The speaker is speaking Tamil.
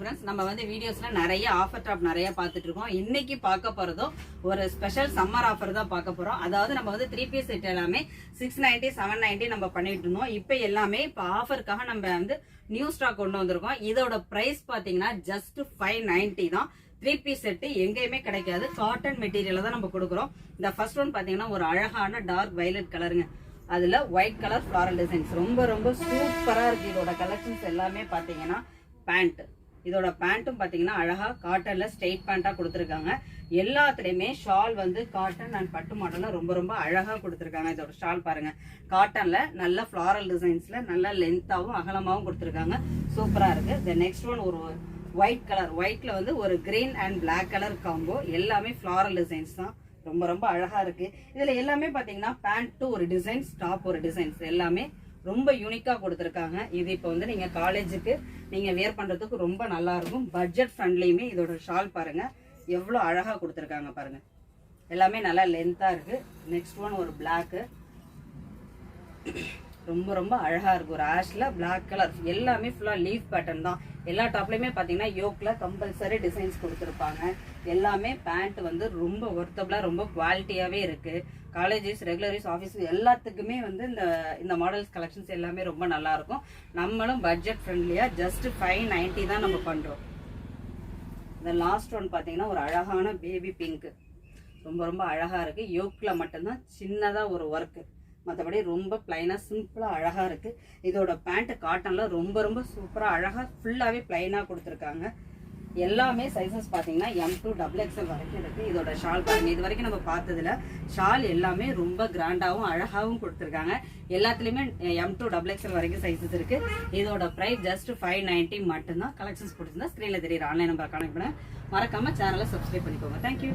फ्रेंड्स நம்ம வந்து வீடியோஸ்ல நிறைய ஆஃபர் டாப் நிறைய பார்த்துட்டு இருக்கோம். இன்னைக்கு பார்க்க போறதோ ஒரு ஸ்பெஷல் சம்மர் ஆஃபர் தான் பார்க்க போறோம். அதாவது நம்ம வந்து 3 பீஸ் செட் எல்லாமே 690 790 நம்ம பண்ணிட்டு இருந்தோம். இப்போ எல்லாமே இப்போ ஆஃபருக்காக நம்ம வந்து நியூ ஸ்டாக் கொண்டு வந்திருக்கோம். இதோட பிரைஸ் பாத்தீங்கன்னா ஜஸ்ட் 590 தான். 3 பீஸ் செட் எங்கேயுமே கிடைக்காது. காட்டன் மெட்டீரியல் தான் நம்ம கொடுக்குறோம். இந்த ஃபர்ஸ்ட் ஒன் பாத்தீங்கன்னா ஒரு அழகான டார்க் வயலட் கலருங்க. அதுல ஒயிட் கலர் ஃபிளாரல் டிசைன்ஸ் ரொம்ப சூப்பரா இருக்கு. இதோட கலெக்ஷன்ஸ் எல்லாமே பாத்தீங்கன்னா பேண்ட், இதோட பேண்ட்டும் பாத்தீங்கன்னா அழகா காட்டன்ல ஸ்ட்ரெயிட் பேண்டா கொடுத்துருக்காங்க. எல்லாத்துலயுமே ஷால் வந்து காட்டன் அண்ட் பட்டு மாடல்ல ரொம்ப அழகா கொடுத்துருக்காங்க. இதோட ஷால் பாருங்க, காட்டன்ல நல்ல ஃபிளாரல் டிசைன்ஸ்ல நல்ல லென்த்தாவும் அகலமாவும் கொடுத்துருக்காங்க. சூப்பரா இருக்கு. த நெக்ஸ்ட் ஒன் ஒரு ஒயிட் கலர், ஒயிட்ல வந்து ஒரு green and black colour combo. எல்லாமே ஃபிளாரல் டிசைன்ஸ் தான். ரொம்ப அழகா இருக்கு. இதுல எல்லாமே பாத்தீங்கன்னா பேண்ட் ஒரு டிசைன்ஸ், டாப் ஒரு டிசைன்ஸ், எல்லாமே ரொம்ப யூனிக்கா கொடுத்துருக்காங்க. இது இப்போ வந்து நீங்க காலேஜுக்கு நீங்க வேர் பண்றதுக்கு ரொம்ப நல்லா இருக்கும். பட்ஜெட் ஃப்ரெண்ட்லியுமே. இதோட ஷால் பாருங்க எவ்வளவு அழகா கொடுத்துருக்காங்க பாருங்க. எல்லாமே நல்லா லென்த்தா இருக்கு. நெக்ஸ்ட் ஒன் ஒரு பிளாக், ரொம்ப அழகா இருக்கு. ஒரு ஆஷ்ல பிளாக் கலர், எல்லாமே ஃபுல்லா லீஃப் பேட்டர்ன் தான். எல்லா டாப்லயுமே பாத்தீங்கன்னா யோக்ல கம்பல்சரி டிசைன்ஸ் கொடுத்துருப்பாங்க. எல்லாமே பேண்ட் வந்து ரொம்ப ஒர்த்தபிளா ரொம்ப குவாலிட்டியாவே இருக்கு. காலேஜஸ், ரெகுலரிஸ், ஆஃபீஸ் எல்லாத்துக்குமே வந்து இந்த மாடல்ஸ் கலெக்ஷன்ஸ் எல்லாமே ரொம்ப நல்லா இருக்கும். நம்மளும் பட்ஜெட் ஃப்ரெண்ட்லியா ஜஸ்ட் 590 தான் நம்ம பண்றோம். இந்த லாஸ்ட் ஒன் பாத்தீங்கன்னா ஒரு அழகான பேபி பிங்க், ரொம்ப அழகா இருக்கு. யோக்ல மட்டும்தான் சின்னதா ஒரு ஒர்க், மற்றபடி ரொம்ப பிளைனா சிம்பிளா அழகா இருக்கு. இதோட பேண்ட் காட்டன்ல ரொம்ப சூப்பரா அழகா ஃபுல்லாவே பிளைனா கொடுத்துருக்காங்க. எல்லாமே சைசஸ் பாத்தீங்கன்னா M2 XXL வரைக்கும் இருக்கு. இதோட ஷால் பாருங்க, இது வரைக்கும் நம்ம பார்த்ததுல ஷால் எல்லாமே ரொம்ப கிராண்டாவும் அழகாவும் கொடுத்துருக்காங்க. எல்லாத்துலயுமே M2 XXL வரைக்கும் சைசஸ் இருக்கு. இதோட பிரைஸ் ஜஸ்ட் 590 மட்டும்தான். கலெக்ஷன்ஸ் பிடிச்சிருந்தா ஸ்கிரீன்ல தெரியுற ஆன்லைன் நம்பர் கான்டாக்ட் பண்ண மறக்காம சேனலை சப்ஸ்கிரைப் பண்ணிக்கோங்க. தேங்க்யூ.